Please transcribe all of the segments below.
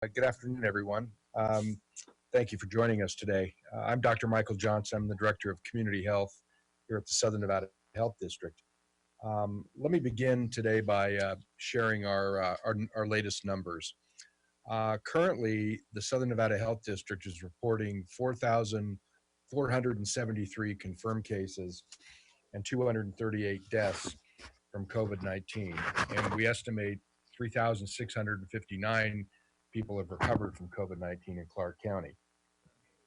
Good afternoon, everyone. Thank you for joining us today. I'm Dr. Michael Johnson. I'm the Director of Community Health here at the Southern Nevada Health District. Let me begin today by sharing our latest numbers. Currently, the Southern Nevada Health District is reporting 4,473 confirmed cases and 238 deaths from COVID-19, and we estimate 3,659 people have recovered from COVID-19 in Clark County.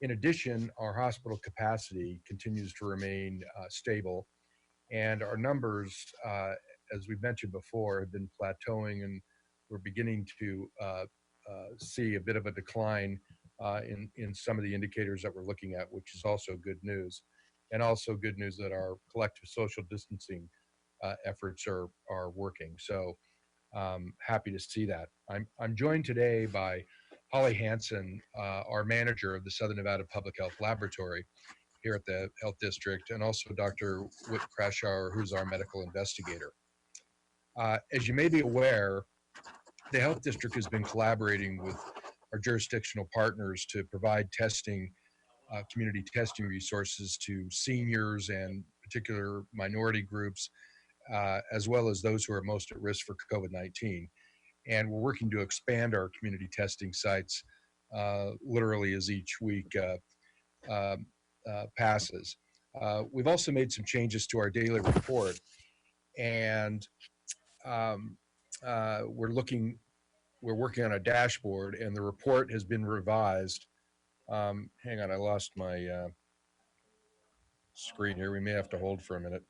In addition, our hospital capacity continues to remain stable, and our numbers, as we've mentioned before, have been plateauing, and we're beginning to see a bit of a decline in some of the indicators that we're looking at, which is also good news. And also good news that our collective social distancing efforts are working. So happy to see that. I'm joined today by Holly Hansen, our manager of the Southern Nevada Public Health Laboratory here at the Health District, and also Dr. Whit Crashauer, who's our medical investigator. As you may be aware, the Health District has been collaborating with our jurisdictional partners to provide testing, community testing resources to seniors and particular minority groups, as well as those who are most at risk for COVID-19. And we're working to expand our community testing sites literally as each week passes. We've also made some changes to our daily report, and we're working on a dashboard, and the report has been revised. Hang on, I lost my screen here. We may have to hold for a minute.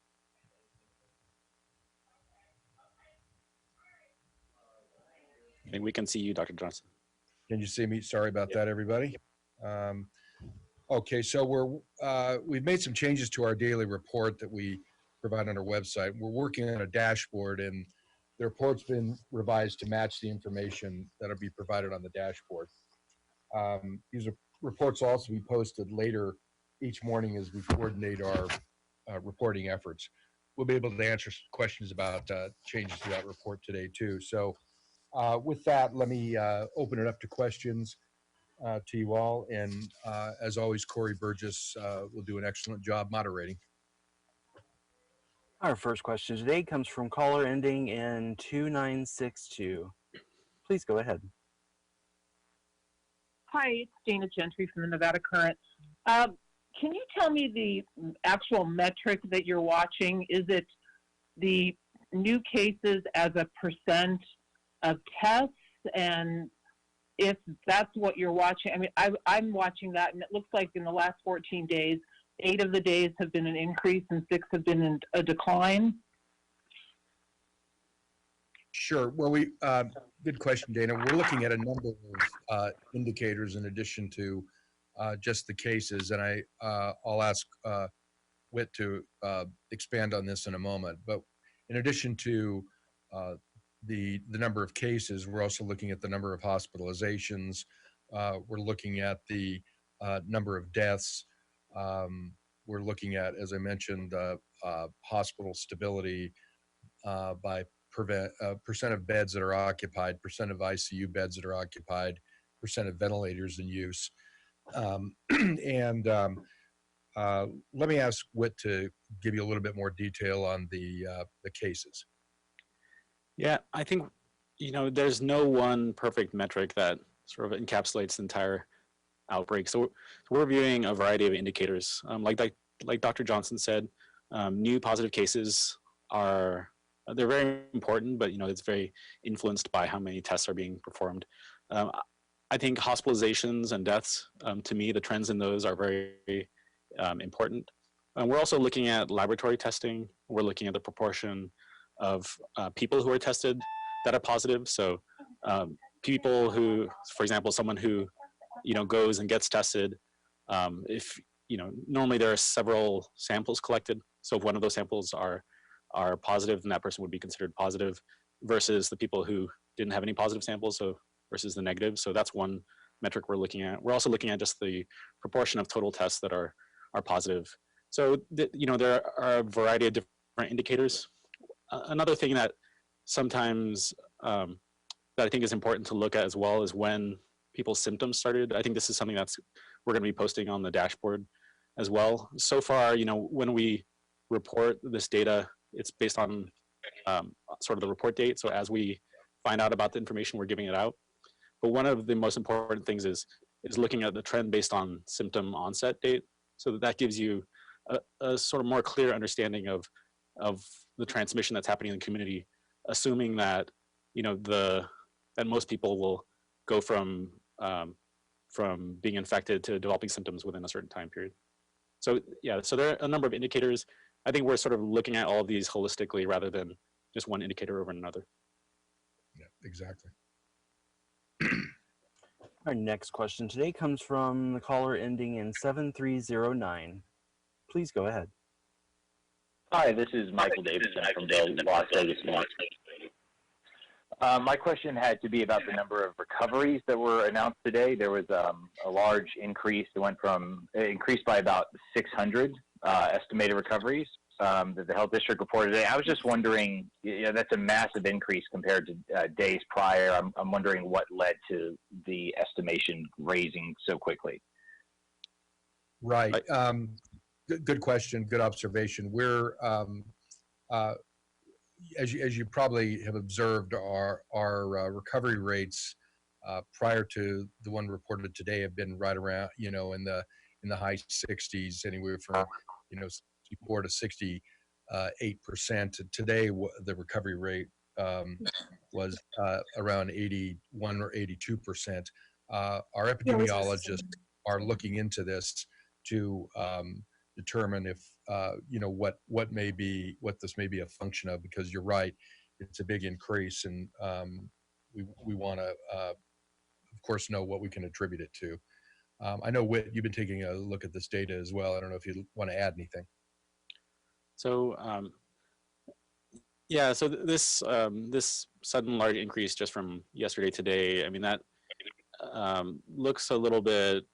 I think we can see you, Dr. Johnson. Can you see me? Sorry about that, everybody. Okay, so we've made some changes to our daily report that we provide on our website. We're working on a dashboard, and the report's been revised to match the information that'll be provided on the dashboard. These reports will also be posted later each morning as we coordinate our reporting efforts. We'll be able to answer questions about changes to that report today too. So with that, let me open it up to questions to you all. And as always, Corey Burgess will do an excellent job moderating. Our first question today comes from caller ending in 2962. Please go ahead. Hi, it's Dana Gentry from the Nevada Current. Can you tell me the actual metric that you're watching? Is it the new cases as a percent of tests? And if that's what you're watching, I mean, I'm watching that, and it looks like in the last 14 days, 8 of the days have been an increase and 6 have been in a decline. Sure. Well, good question, Dana. We're looking at a number of indicators in addition to just the cases, and I'll ask Whit to expand on this in a moment. But in addition to the number of cases, we're also looking at the number of hospitalizations. We're looking at the number of deaths. We're looking at, as I mentioned, hospital stability by percent of beds that are occupied, percent of ICU beds that are occupied, percent of ventilators in use. Let me ask Whit to give you a little bit more detail on the cases. Yeah, I think, there's no one perfect metric that sort of encapsulates the entire outbreak. So we're viewing a variety of indicators. Like Dr. Johnson said, new positive cases they're very important, but it's very influenced by how many tests are being performed. I think hospitalizations and deaths, to me, the trends in those are very important. We're also looking at laboratory testing. We're looking at the proportion of people who are tested that are positive. So people who, for example, someone who goes and gets tested, if normally there are several samples collected. So if one of those samples are positive, then that person would be considered positive, versus the people who didn't have any positive samples, so versus the negative. So that's one metric we're looking at. We're also looking at just the proportion of total tests that are positive. So there are a variety of different indicators. Another thing that sometimes that I think is important to look at as well is when people's symptoms started. I think this is something that's we're going to be posting on the dashboard as well. So far, when we report this data, it's based on sort of the report date. So as we find out about the information, we're giving it out. But one of the most important things is looking at the trend based on symptom onset date. So that gives you a sort of more clear understanding of the transmission that's happening in the community, assuming that that most people will go from being infected to developing symptoms within a certain time period. So yeah, so there are a number of indicators. I think we're sort of looking at all of these holistically rather than just one indicator over another. Yeah, exactly. Our next question today comes from the caller ending in 7309. Please go ahead. Hi, this is Michael Davidson from the Las Vegas News. My question had to be about the number of recoveries that were announced today. There was a large increase. It increased by about 600 estimated recoveries that the health district reported today. I was just wondering, that's a massive increase compared to days prior. I'm wondering what led to the estimation raising so quickly. Right. Good question. Good observation. We're as you probably have observed, our recovery rates prior to the one reported today have been right around, in the high 60s, anywhere from 64 to 68%. Today, the recovery rate was around 81 or 82%. Our epidemiologists are looking into this to determine if what this may be a function of, because you're right, it's a big increase, and we want to of course know what we can attribute it to. I know, Whit, you've been taking a look at this data as well. I don't know if you want to add anything. So yeah, so this sudden large increase just from yesterday to today, I mean, that looks a little bit,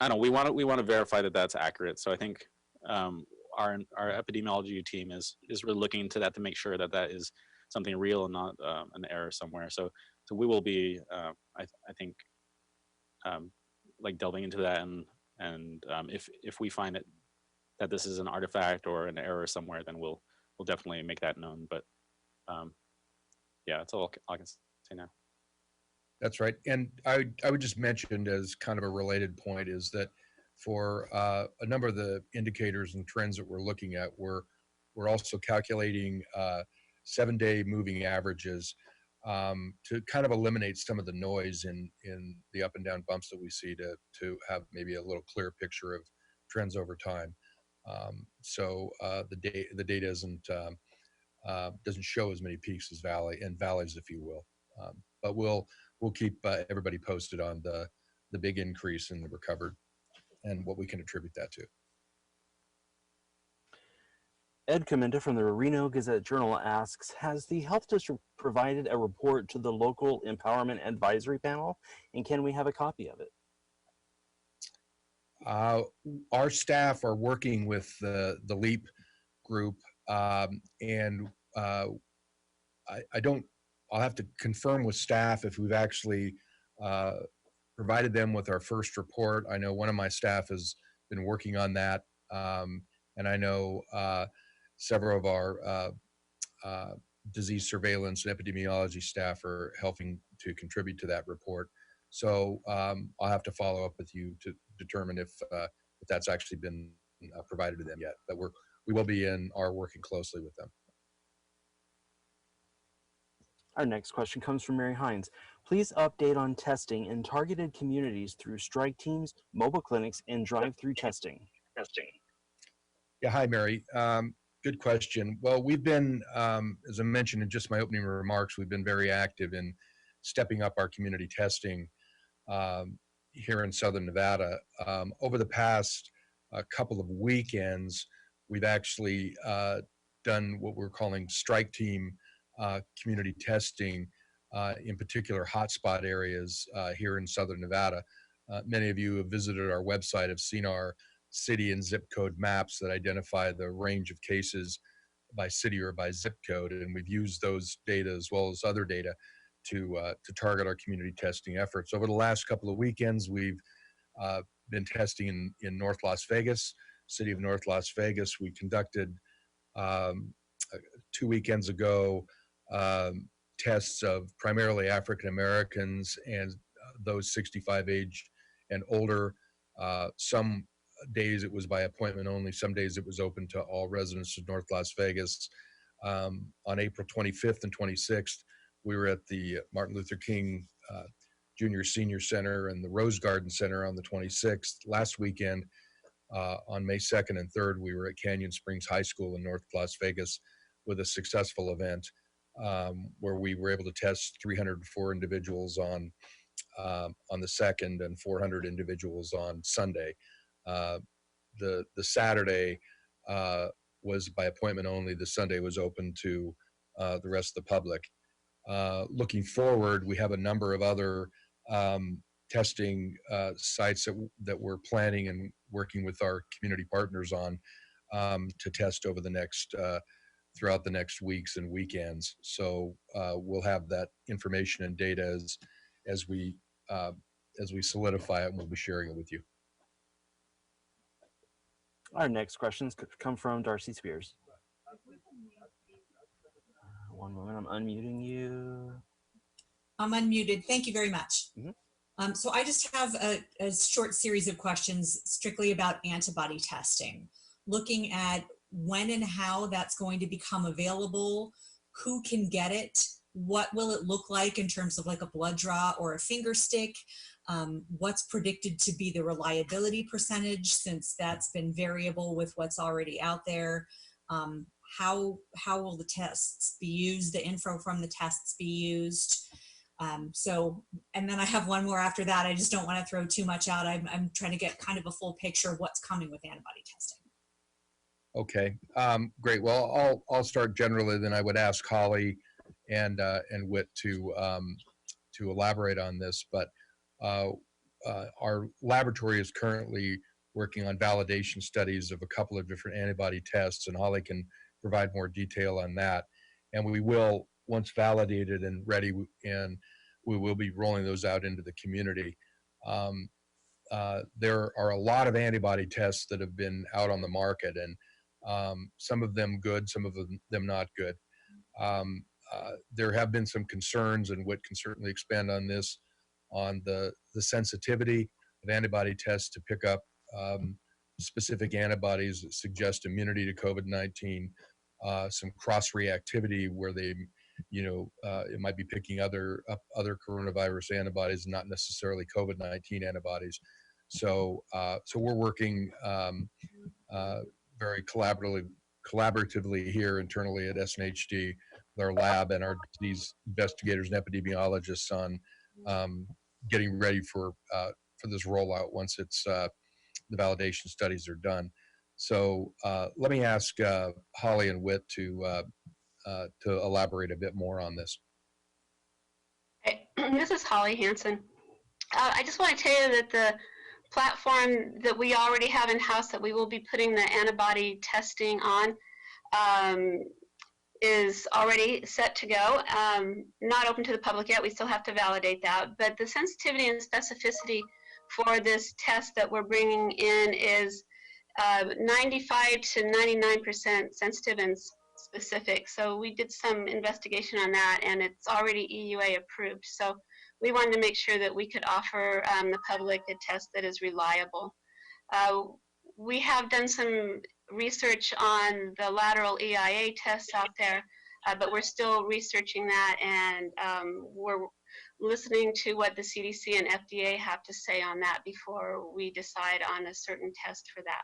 I don't know, we want to verify that that's accurate. So I think our epidemiology team is really looking into that to make sure that that is something real and not an error somewhere. So we will be, I think, like delving into that, and if we find it that this is an artifact or an error somewhere, then we'll definitely make that known. But yeah, that's all I can say now. That's right. And I would just mention, as kind of a related point, is that for a number of the indicators and trends that we're looking at, we're also calculating 7-day moving averages to kind of eliminate some of the noise in the up and down bumps that we see, to have maybe a little clearer picture of trends over time. So the data doesn't show as many peaks as valleys, if you will. But we'll keep everybody posted on the big increase in the recovered and what we can attribute that to. Ed Commenda from the Reno Gazette-Journal asks, has the health district provided a report to the local empowerment advisory panel, and can we have a copy of it? Our staff are working with the LEAP group, and I'll have to confirm with staff if we've actually provided them with our first report. I know one of my staff has been working on that, and I know several of our disease surveillance and epidemiology staff are helping to contribute to that report. So I'll have to follow up with you to determine if that's actually been provided to them yet. But we will be working closely with them. Our next question comes from Mary Hines. Please update on testing in targeted communities through strike teams, mobile clinics, and drive-through testing. Yeah, hi, Mary. Good question. Well, we've been, as I mentioned in just my opening remarks, we've been very active in stepping up our community testing here in Southern Nevada. Over the past couple of weekends, we've actually done what we're calling strike team community testing, in particular hotspot areas here in Southern Nevada. Many of you have visited our website, have seen our city and zip code maps that identify the range of cases by city or by zip code, and we've used those data as well as other data to target our community testing efforts. Over the last couple of weekends, we've been testing in North Las Vegas, city of North Las Vegas. We conducted 2 weekends ago tests of primarily African Americans and those 65 age and older. Some days it was by appointment only, some days it was open to all residents of North Las Vegas. On April 25th and 26th, we were at the Martin Luther King Junior Senior Center and the Rose Garden Center on the 26th. Last weekend, on May 2nd and 3rd, we were at Canyon Springs High School in North Las Vegas with a successful event where we were able to test 304 individuals on the 2nd and 400 individuals on Sunday. The Saturday was by appointment only. The Sunday was open to the rest of the public. Looking forward, we have a number of other testing sites that we're planning and working with our community partners on to test over the next throughout the next weeks and weekends. So we'll have that information and data as we solidify it, and we'll be sharing it with you. Our next questions come from Darcy Spears. One moment, I'm unmuting you. I'm unmuted. Thank you very much. Mm-hmm. So I just have a short series of questions strictly about antibody testing, looking at when and how that's going to become available, who can get it, what will it look like in terms of like a blood draw or a finger stick, what's predicted to be the reliability percentage, since that's been variable with what's already out there. How will the tests be used, the info from the tests be used? And then I have one more after that. I just don't want to throw too much out. I'm trying to get kind of a full picture of what's coming with antibody testing. Okay, great. Well, I'll start generally, then I would ask Holly and Whit to elaborate on this. But our laboratory is currently working on validation studies of a couple of different antibody tests, and Holly can provide more detail on that. And we will, once validated and ready, and we will be rolling those out into the community. There are a lot of antibody tests that have been out on the market, and some of them good, some of them not good. There have been some concerns, and Whit can certainly expand on this, on the sensitivity of antibody tests to pick up specific antibodies that suggest immunity to COVID-19, some cross-reactivity where they, it might be picking up other coronavirus antibodies, not necessarily COVID-19 antibodies. So we're working very collaboratively here internally at SNHD with our lab and our disease investigators and epidemiologists on getting ready for this rollout once it's the validation studies are done. So let me ask Holly and Whit to elaborate a bit more on this. Hey, this is Holly Hansen. I just want to tell you that the platform that we already have in-house that we will be putting the antibody testing on is already set to go. Not open to the public yet, we still have to validate that, but the sensitivity and specificity for this test that we're bringing in is 95 to 99% sensitive and specific. So we did some investigation on that, and it's already EUA approved. So we wanted to make sure that we could offer the public a test that is reliable. We have done some research on the lateral EIA tests out there, but we're still researching that, and we're listening to what the CDC and FDA have to say on that before we decide on a certain test for that.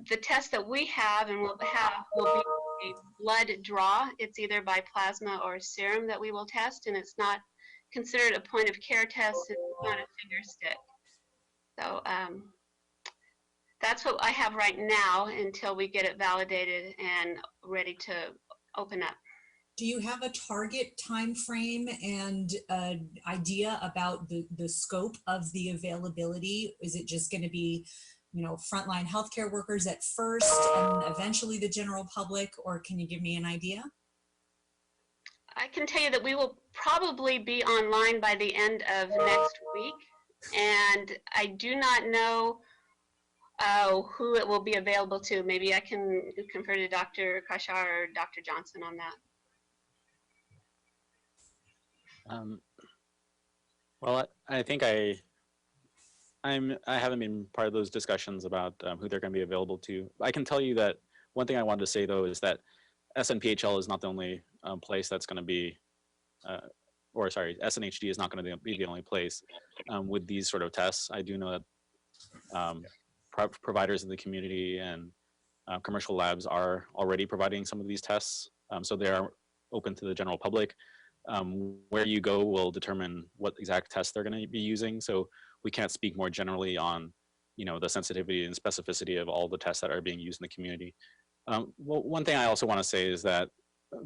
The test that we have and will have will be a blood draw. It's either by plasma or serum that we will test, and it's not considered a point of care test. It's not a finger stick. So that's what I have right now until we get it validated and ready to open up. Do you have a target time frame and an idea about the scope of the availability? Is it just going to be, frontline healthcare workers at first and eventually the general public, or can you give me an idea? I can tell you that we will probably be online by the end of next week, and I do not know who it will be available to. Maybe I can confer to Dr. Kashar or Dr. Johnson on that. Well, I think I haven't been part of those discussions about who they're going to be available to. I can tell you that one thing I wanted to say though is that SNPHL is not the only place that's going to be, SNHD is not going to be the only place with these sort of tests. I do know that providers in the community and commercial labs are already providing some of these tests, so they are open to the general public. Where you go will determine what exact tests they're going to be using. So we can't speak more generally on, the sensitivity and specificity of all the tests that are being used in the community. Well, one thing I also want to say is that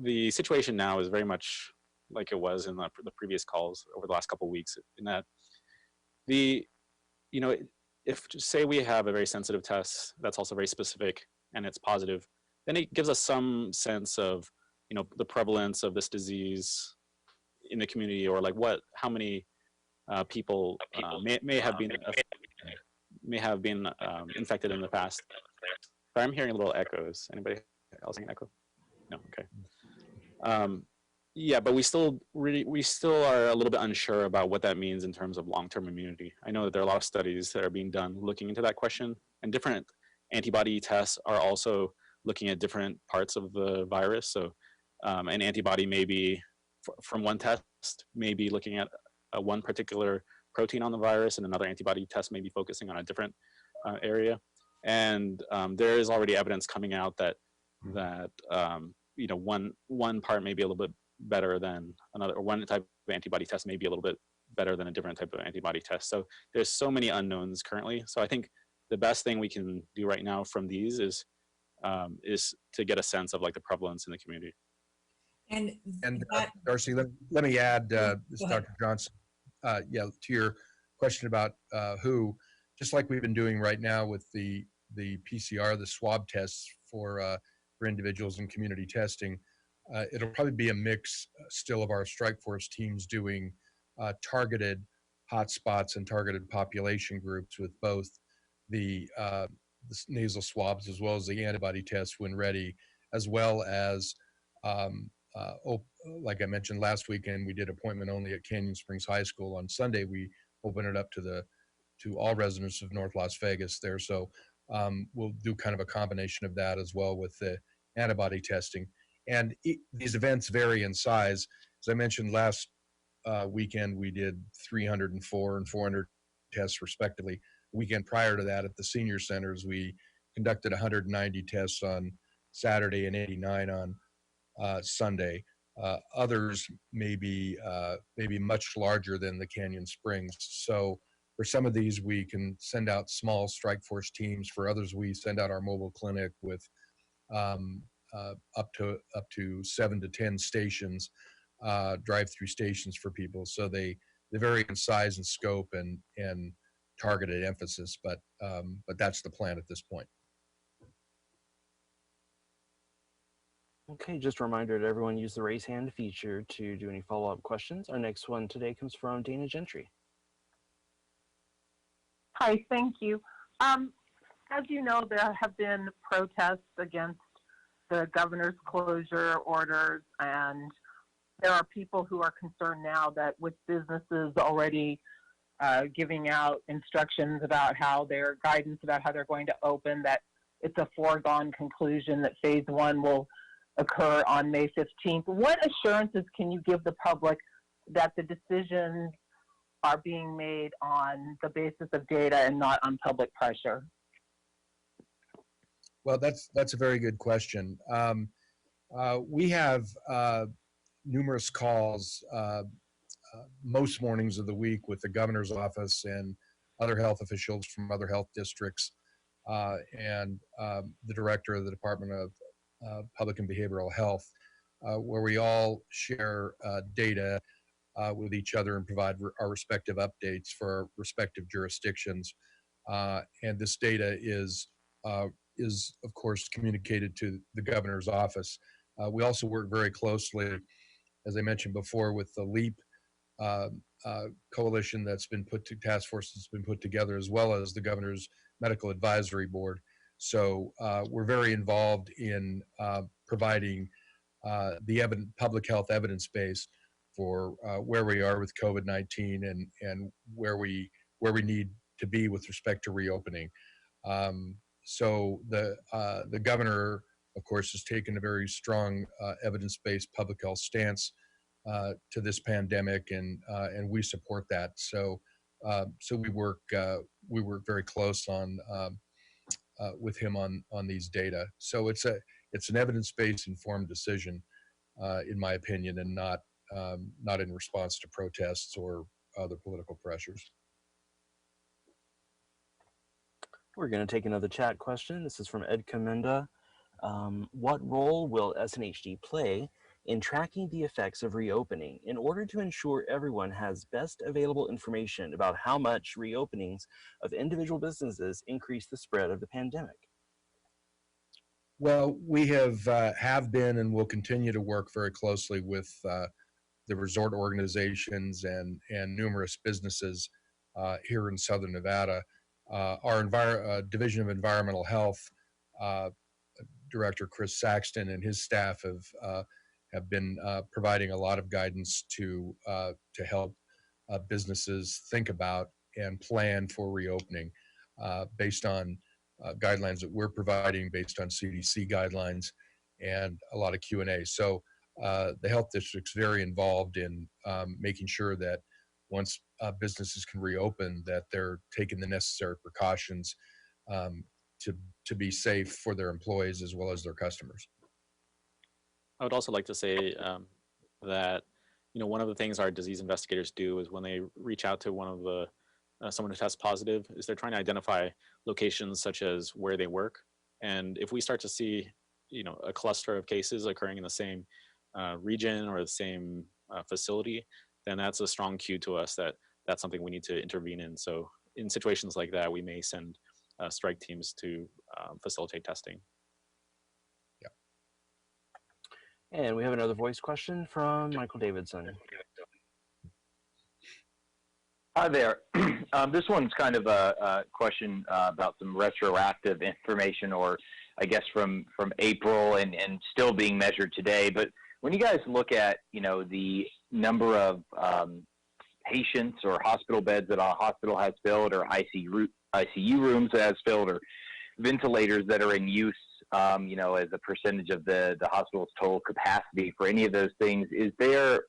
the situation now is very much like it was in the previous calls over the last couple of weeks, in that if say we have a very sensitive test that's also very specific and it's positive, then it gives us some sense of, the prevalence of this disease in the community, or like how many people may have been infected in the past. Sorry, I'm hearing little echoes. Anybody else hearing echo? No, okay. Yeah, but we still are a little bit unsure about what that means in terms of long-term immunity. I know that there are a lot of studies that are being done looking into that question, and different antibody tests are also looking at different parts of the virus. So an antibody may be from one test, may be looking at one particular protein on the virus, and another antibody test may be focusing on a different area. And there is already evidence coming out that one part may be a little bit better than another, or one type of antibody test may be a little bit better than a different type of antibody test. So there's so many unknowns currently. So I think the best thing we can do right now from these is to get a sense of like the prevalence in the community. And Darcy, let me add, this is Go ahead. Dr. Johnson. To your question about who, just like we've been doing right now with the PCR, the swab tests for individuals in community testing, it'll probably be a mix still of our strike force teams doing targeted hotspots and targeted population groups with both the nasal swabs as well as the antibody tests when ready, as well as like I mentioned last weekend, we did appointment only at Canyon Springs High School. On Sunday, we opened it up to all residents of North Las Vegas there. So we'll do kind of a combination of that as well with the antibody testing. And these events vary in size. As I mentioned last weekend, we did 304 and 400 tests respectively. The weekend prior to that at the senior centers, we conducted 190 tests on Saturday and 89 on Sunday. Others may be much larger than the Canyon Springs. So for some of these, we can send out small strike force teams. For others, we send out our mobile clinic with up to 7 to 10 stations, drive-through stations for people. So they vary in size and scope and targeted emphasis, but that's the plan at this point. Okay, just a reminder to everyone, use the raise hand feature to do any follow-up questions. Our next one today comes from Dana Gentry. Hi, thank you. As you know, there have been protests against the governor's closure orders, and there are people who are concerned now that with businesses already giving out instructions about how their guidance about how they're going to open, that it's a foregone conclusion that phase one will occur on May 15th. What assurances can you give the public that the decisions are being made on the basis of data and not on public pressure? Well, that's a very good question. We have numerous calls most mornings of the week with the governor's office and other health officials from other health districts and the director of the Department of Public and Behavioral Health, where we all share data with each other and provide our respective updates for our respective jurisdictions. And this data is of course communicated to the governor's office. We also work very closely as I mentioned before, with the LEAP coalition task force that's been put together, as well as the governor's medical advisory board. So we're very involved in providing the public health evidence base for where we are with COVID-19 and where we need to be with respect to reopening. So the governor, of course, has taken a very strong evidence-based public health stance to this pandemic, and we support that. So we work very close on with him on these data. So it's an evidence-based informed decision, in my opinion, and not in response to protests or other political pressures. We're going to take another chat question. This is from Ed Commenda. What role will SNHD play in tracking the effects of reopening in order to ensure everyone has best available information about how much reopenings of individual businesses increase the spread of the pandemic? Well, we have been and will continue to work very closely with the resort organizations and numerous businesses here in Southern Nevada. Our Division of Environmental Health Director Chris Saxton and his staff have been providing a lot of guidance to help businesses think about and plan for reopening based on guidelines that we're providing, based on CDC guidelines, and a lot of Q&A. So the health district's very involved in making sure that once businesses can reopen, that they're taking the necessary precautions to be safe for their employees as well as their customers. I would also like to say that, one of the things our disease investigators do is when they reach out to one of the someone who tests positive, is they're trying to identify locations such as where they work. And if we start to see, a cluster of cases occurring in the same region or the same facility, then that's a strong cue to us that that's something we need to intervene in. So in situations like that, we may send strike teams to facilitate testing. And we have another voice question from Michael Davidson. Hi there. This one's kind of a question about some retroactive information, or I guess from April and still being measured today. But when you guys look at, the number of patients or hospital beds that a hospital has filled, or ICU rooms that has filled, or ventilators that are in use, as a percentage of the hospital's total capacity for any of those things, is there,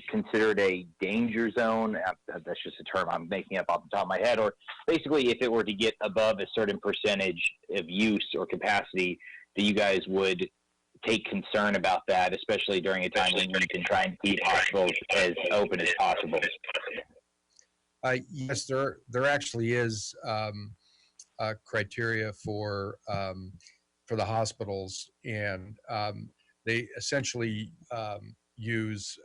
considered a danger zone? That's just a term I'm making up off the top of my head. Or basically, if it were to get above a certain percentage of use or capacity, that you guys would take concern about that, especially during a time when you can try and keep hospitals as open as possible? Yes, there actually is criteria for the hospitals, and they essentially use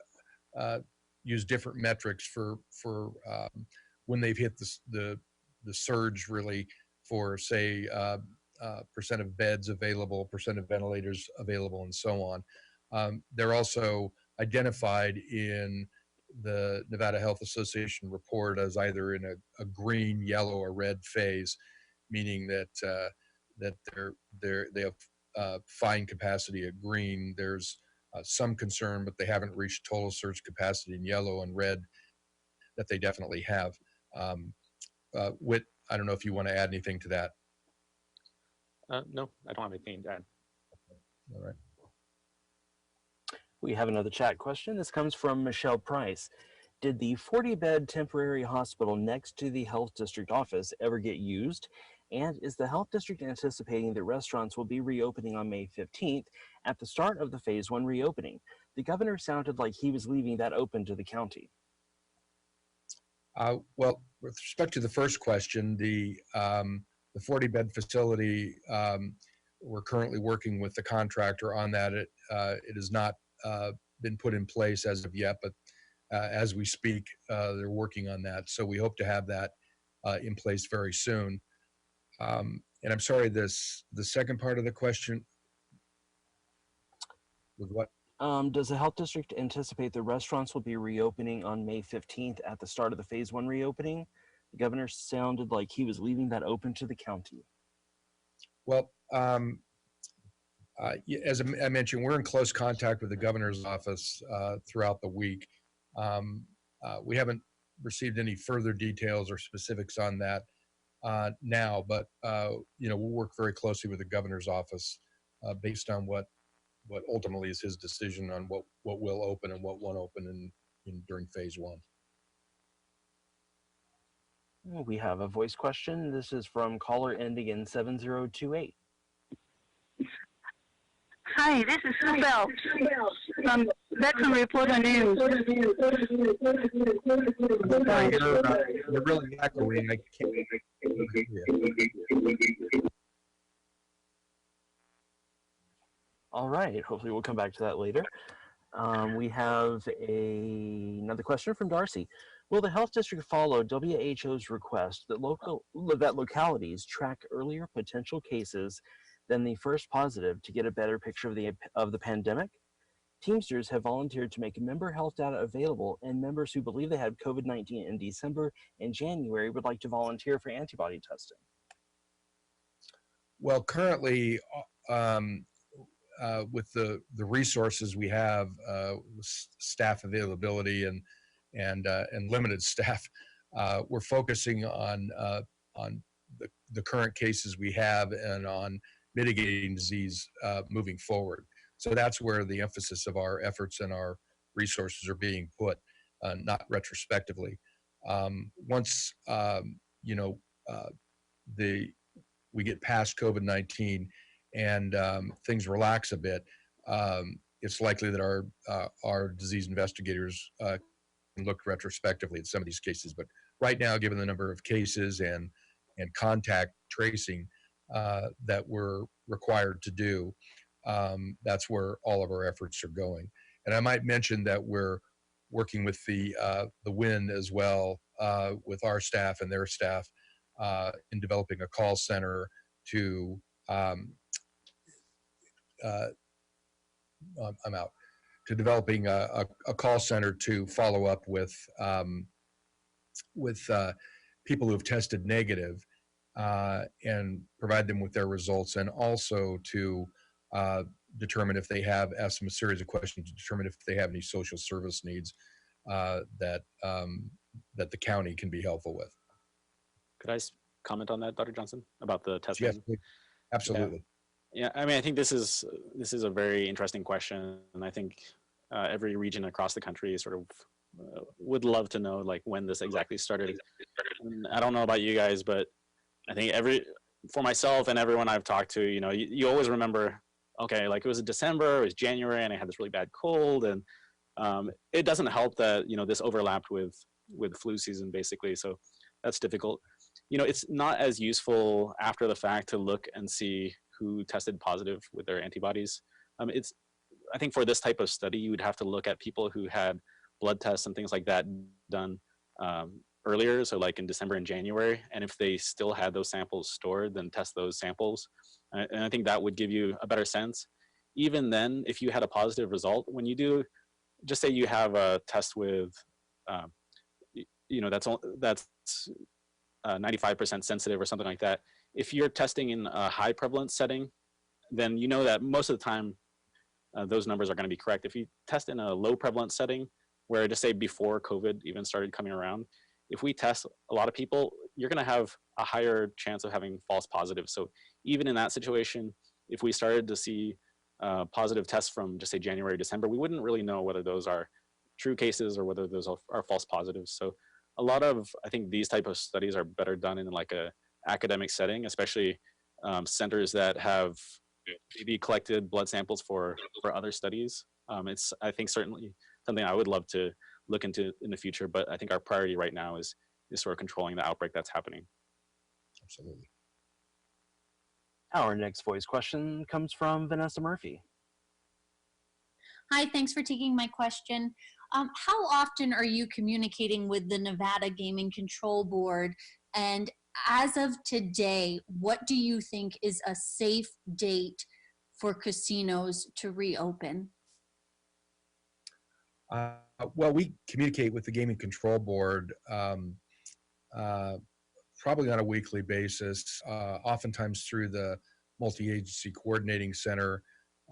different metrics for when they've hit the surge, really, for say percent of beds available, percent of ventilators available, and so on. They're also identified in the Nevada Health Association report as either in a green, yellow, or red phase, meaning that they have fine capacity at green. There's some concern, but they haven't reached total surge capacity in yellow, and red that they definitely have. Whit, I don't know if you want to add anything to that. No, I don't have anything to add. All right. We have another chat question. This comes from Michelle Price. Did the 40-bed temporary hospital next to the health district office ever get used? And is the health district anticipating that restaurants will be reopening on May 15th at the start of the phase 1 reopening? The governor sounded like he was leaving that open to the county. Well, with respect to the first question, the 40-bed facility, we're currently working with the contractor on that. It has not been put in place as of yet, but as we speak, they're working on that. So we hope to have that in place very soon. And I'm sorry, the second part of the question was what? Does the health district anticipate the restaurants will be reopening on May 15th at the start of the phase 1 reopening? The governor sounded like he was leaving that open to the county. Well, as I mentioned, we're in close contact with the governor's office throughout the week. We haven't received any further details or specifics on that now, but we'll work very closely with the governor's office based on what ultimately is his decision on what will open and what won't open during phase 1. We have a voice question. This is from caller ending in 7028. Hi, this is Sue Bell from Veteran Reporter News. Sorry, you're really echoing. I can't hear. All right, hopefully we'll come back to that later. We have another question from Darcy. Will the health district follow WHO's request that localities track earlier potential cases than the first positive to get a better picture of the pandemic? Teamsters have volunteered to make member health data available, and members who believe they had COVID-19 in December and January would like to volunteer for antibody testing. Well, currently, with the resources we have, staff availability and limited staff, we're focusing on the current cases we have and on mitigating disease moving forward. So that's where the emphasis of our efforts and our resources are being put, not retrospectively. Once we get past COVID-19 and things relax a bit, it's likely that our disease investigators can look retrospectively at some of these cases. But right now, given the number of cases and contact tracing that we're required to do, that's where all of our efforts are going. And I might mention that we're working with the WIN as well, with our staff and their staff in developing a call center to developing a call center to follow up with people who have tested negative and provide them with their results, and also to determine if they have, ask them a series of questions to determine if they have any social service needs that the county can be helpful with. Could I comment on that, Dr. Johnson, about the testing? Yes, please. Absolutely. Yeah, I mean, I think this is a very interesting question, and I think every region across the country sort of would love to know like when this exactly started. And I don't know about you guys, but I think for myself and everyone I've talked to, you always remember, okay, like it was December, it was January, and I had this really bad cold, and it doesn't help that this overlapped with flu season basically, so that's difficult. It's not as useful after the fact to look and see who tested positive with their antibodies. I think for this type of study, you would have to look at people who had blood tests and things like that done earlier, so like in December and January, and if they still had those samples stored, then test those samples. And I think that would give you a better sense. Even then, if you had a positive result, when you do, just say you have a test with, that's 95% sensitive or something like that. If you're testing in a high prevalence setting, then you know that most of the time those numbers are going to be correct. If you test in a low prevalence setting, where just say before COVID even started coming around, if we test a lot of people, you're going to have a higher chance of having false positives. So even in that situation, if we started to see positive tests from just say January, December, we wouldn't really know whether those are true cases or whether those are false positives. So a lot of, I think these type of studies are better done in like a academic setting, especially centers that have maybe collected blood samples for other studies. It's, I think, certainly something I would love to look into in the future, but I think our priority right now is sort of controlling the outbreak that's happening. Absolutely. Our next voice question comes from Vanessa Murphy. Hi, thanks for taking my question. How often are you communicating with the Nevada Gaming Control Board? And as of today, what do you think is a safe date for casinos to reopen? Uh, well, we communicate with the Gaming Control Board uh, probably on a weekly basis, oftentimes through the Multi-Agency Coordinating Center,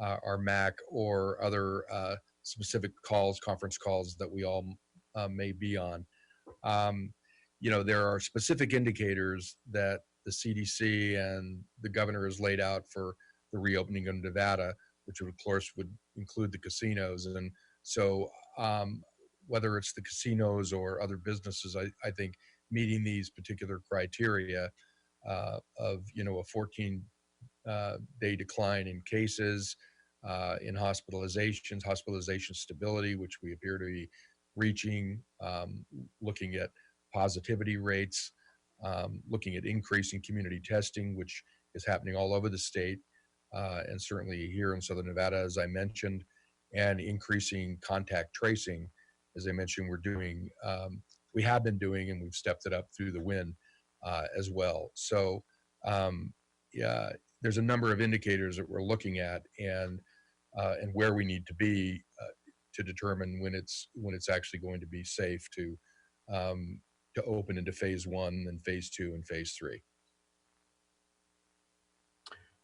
our MAC, or other specific calls, conference calls that we all may be on. Um, there are specific indicators that the CDC and the governor has laid out for the reopening of Nevada, which of course would include the casinos. And so whether it's the casinos or other businesses, I think meeting these particular criteria of, a 14 day decline in cases, in hospitalizations, hospitalization stability, which we appear to be reaching, looking at positivity rates, looking at increasing community testing, which is happening all over the state, and certainly here in Southern Nevada, as I mentioned, and increasing contact tracing. As I mentioned, we have been doing, and we've stepped it up through the WIN as well. So, yeah, there's a number of indicators that we're looking at, and where we need to be to determine when it's actually going to be safe to open into phase 1 and phase 2 and phase 3.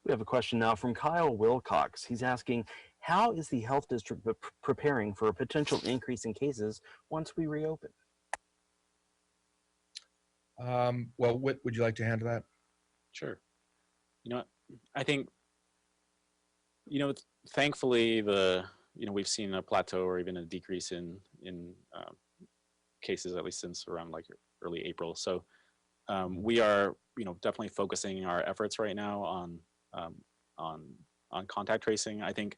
We have a question now from Kyle Wilcox. He's asking, how is the health district preparing for a potential increase in cases once we reopen? Well, Whit, would you like to handle that? Sure. I think, thankfully we've seen a plateau or even a decrease in cases, at least since around like early April. So we are, definitely focusing our efforts right now on contact tracing. I think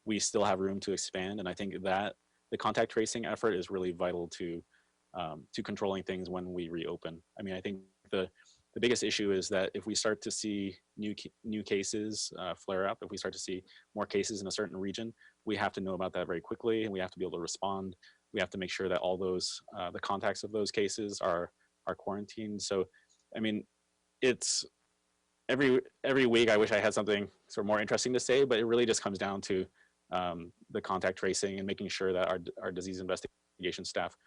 we still have room to expand, and I think that the contact tracing effort is really vital to controlling things when we reopen. I mean, I think the biggest issue is that if we start to see new cases flare up, if we start to see more cases in a certain region, we have to know about that very quickly, and we have to be able to respond. We have to make sure that all those the contacts of those cases are quarantined. So, I mean, it's every week I wish I had something sort of more interesting to say, but it really just comes down to the contact tracing and making sure that our disease investigation staff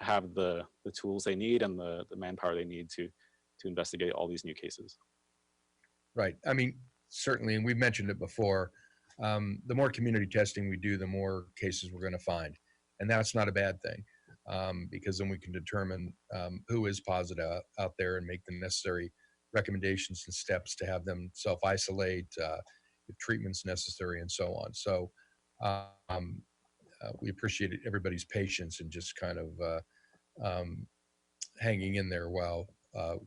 have the tools they need and the manpower they need to investigate all these new cases. Right. I mean, certainly, and we've mentioned it before, the more community testing we do, the more cases we're going to find. And that's not a bad thing, because then we can determine who is positive out there and make the necessary recommendations and steps to have them self-isolate, if treatment's necessary, and so on. So we appreciate everybody's patience and just kind of hanging in there while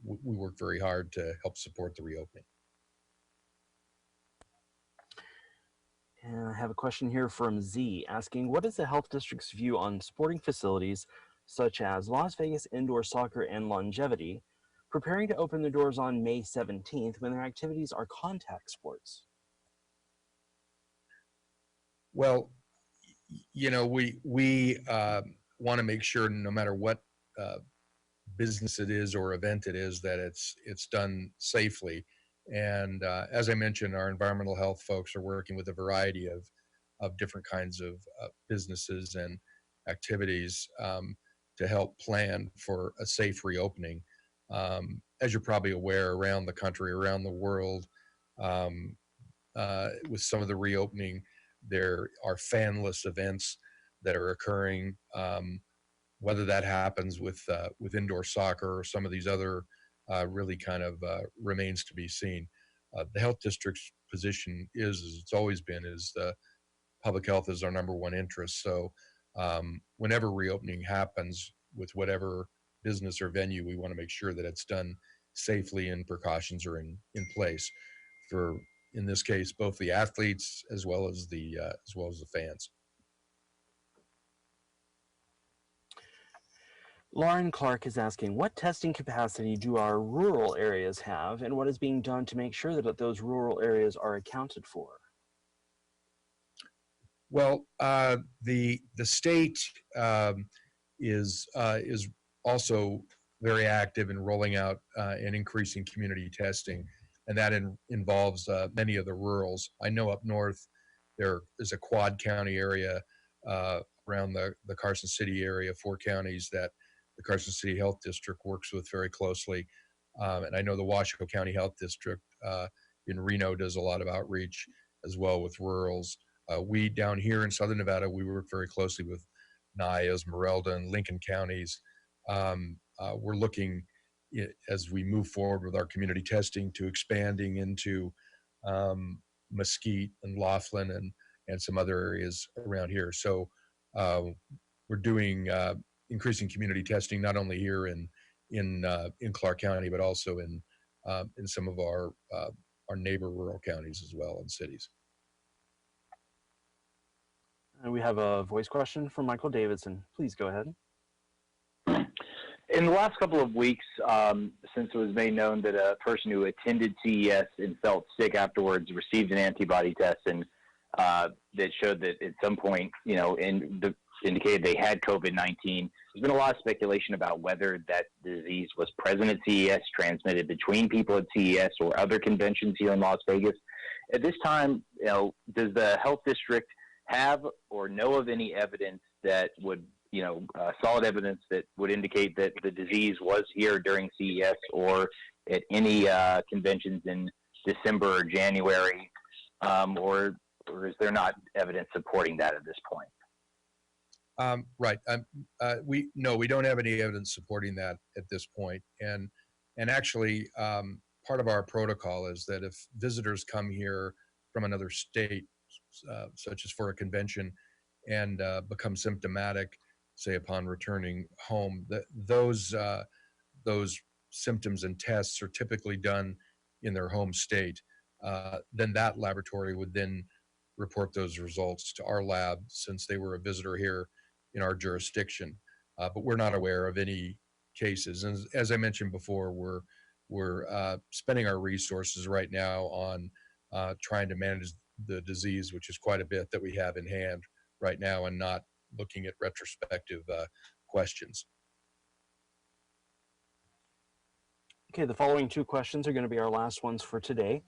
we work very hard to help support the reopening. And I have a question here from Z asking, what is the health district's view on sporting facilities such as Las Vegas indoor soccer and longevity preparing to open their doors on May 17th when their activities are contact sports? Well, we want to make sure no matter what business it is or event it is that it's done safely. And as I mentioned, our environmental health folks are working with a variety of different kinds of businesses and activities to help plan for a safe reopening. As you're probably aware, around the country, around the world, with some of the reopening, there are fanless events that are occurring. Whether that happens with indoor soccer or some of these other really kind of remains to be seen. The health district's position is, as it's always been, is public health is our #1 interest. So whenever reopening happens with whatever business or venue, we want to make sure that it's done safely and precautions are in place for, in this case, both the athletes as well as the fans. Lauren Clark is asking, what testing capacity do our rural areas have, and what is being done to make sure that those rural areas are accounted for? Well, the state is also very active in rolling out and increasing community testing, and that involves many of the rurals. I know up north there is a quad county area around the Carson City area, 4 counties that the Carson City Health District works with very closely. And I know the Washoe County Health District in Reno does a lot of outreach as well with rurals. We down here in Southern Nevada, we work very closely with Nye, Esmeralda, and Lincoln counties. We're looking as we move forward with our community testing to expanding into Mesquite and Laughlin and some other areas around here. So we're doing increasing community testing not only here in Clark County, but also in some of our neighbor rural counties as well, and cities. And we have a voice question from Michael Davidson. Please go ahead. In the last couple of weeks, since it was made known that a person who attended CES and felt sick afterwards received an antibody test, and that showed that at some point, indicated they had COVID-19. There's been a lot of speculation about whether that disease was present at CES, transmitted between people at CES or other conventions here in Las Vegas. At this time, does the health district have or know of any evidence that would, solid evidence that would indicate that the disease was here during CES or at any conventions in December or January, or is there not evidence supporting that at this point? Right. We don't have any evidence supporting that at this point. And actually, part of our protocol is that if visitors come here from another state, such as for a convention, and become symptomatic, say upon returning home, those symptoms and tests are typically done in their home state. Then that laboratory would then report those results to our lab, since they were a visitor here in our jurisdiction. But we're not aware of any cases. And as I mentioned before, we're spending our resources right now on trying to manage the disease, which is quite a bit that we have in hand right now, and not looking at retrospective questions. Okay, the following 2 questions are going to be our last ones for today.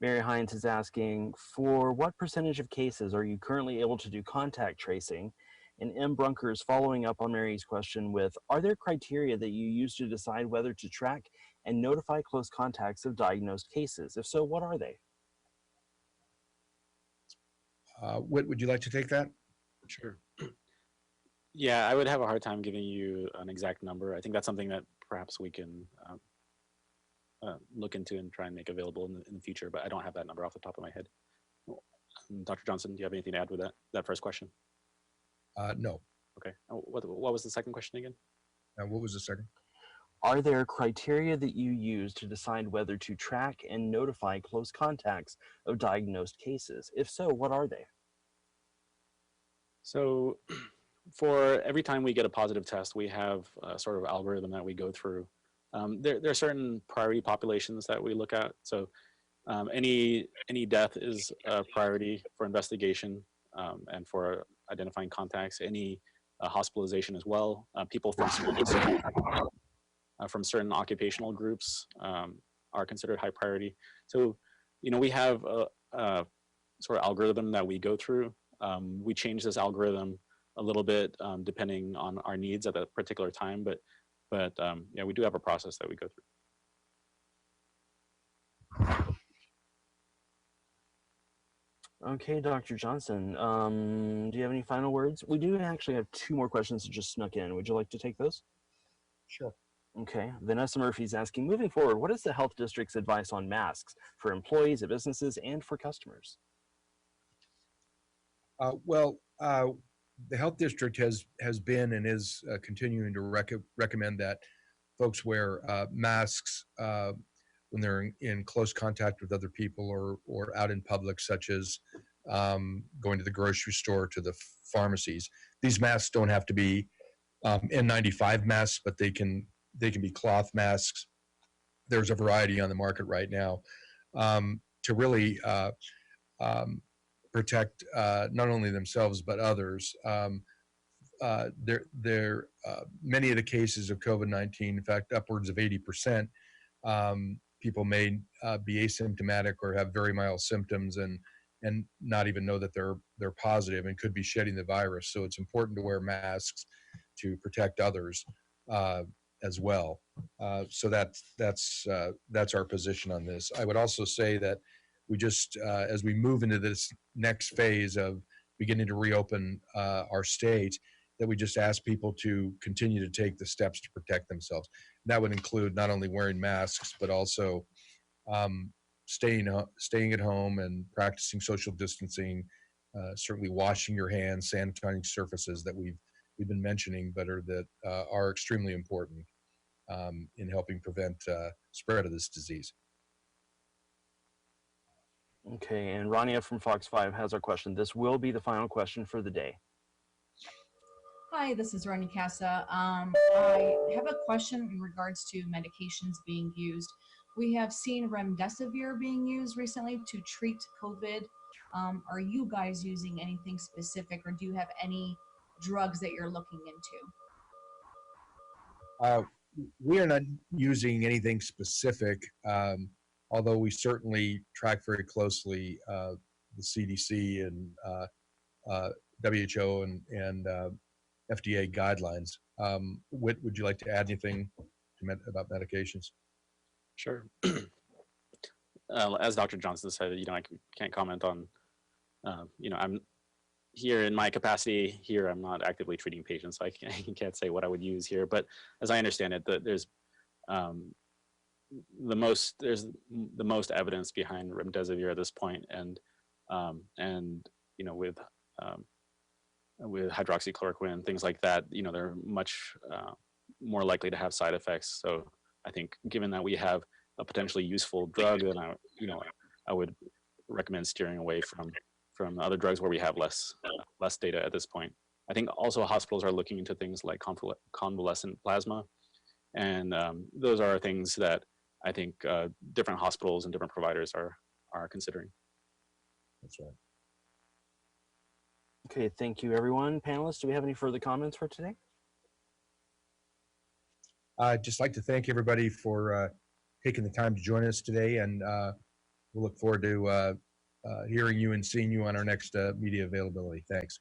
Mary Hines is asking, for what percentage of cases are you currently able to do contact tracing? And M. Brunker is following up on Mary's question with, are there criteria that you use to decide whether to track and notify close contacts of diagnosed cases? If so, what are they? Whit, would you like to take that? Sure. Yeah, I would have a hard time giving you an exact number. I think that's something that perhaps we can look into and try and make available in the future, but I don't have that number off the top of my head. Dr. Johnson, do you have anything to add with that first question? No. Okay. What was the second question again? What was the second? Are there criteria that you use to decide whether to track and notify close contacts of diagnosed cases? If so, what are they? So for every time we get a positive test, we have a sort of algorithm that we go through. There are certain priority populations that we look at. So any death is a priority for investigation and for identifying contacts, any hospitalization as well. People from certain occupational groups are considered high priority. So, we have a sort of algorithm that we go through. We change this algorithm a little bit depending on our needs at that particular time, but yeah, we do have a process that we go through. Okay, Dr. Johnson, do you have any final words? We do actually have 2 more questions that just snuck in. Would you like to take those? Sure. Okay, Vanessa Murphy is asking, moving forward, what is the health district's advice on masks for employees at businesses and for customers? The health district has been and is continuing to recommend that folks wear masks when they're in close contact with other people or out in public, such as going to the grocery store, to the pharmacies. These masks don't have to be N95 masks, but they can be cloth masks. There's a variety on the market right now to really protect not only themselves but others. Many of the cases of COVID-19, in fact, upwards of 80%, people may be asymptomatic or have very mild symptoms and and not even know that they're positive and could be shedding the virus. So it's important to wear masks to protect others as well. So that's our position on this. I would also say that we just, as we move into this next phase of beginning to reopen our state, that we just ask people to continue to take the steps to protect themselves. That would include not only wearing masks, but also staying at home and practicing social distancing, certainly washing your hands, sanitizing surfaces that we've been mentioning, but are extremely important in helping prevent spread of this disease. Okay, and Ronia from Fox 5 has our question. This will be the final question for the day. Hi, this is Ronia Kassa. I have a question in regards to medications being used. We have seen remdesivir being used recently to treat COVID. Are you guys using anything specific, or do you have any drugs that you're looking into? We are not using anything specific, although we certainly track very closely the CDC and WHO and FDA guidelines. Whit, would you like to add anything about medications? Sure. As Dr. Johnson said, I can't comment on, I'm here in my capacity here. I'm not actively treating patients, so I can't say what I would use here. But as I understand it, there's the most evidence behind remdesivir at this point, and with hydroxychloroquine and things like that, they're much more likely to have side effects. So I think, given that we have a potentially useful drug, then I would recommend steering away from other drugs where we have less data at this point. I think also hospitals are looking into things like convalescent plasma, and those are things that I think different hospitals and different providers are considering. That's right. Okay, thank you, everyone. Panelists, do we have any further comments for today? I'd just like to thank everybody for taking the time to join us today, and we'll look forward to hearing you and seeing you on our next media availability. Thanks.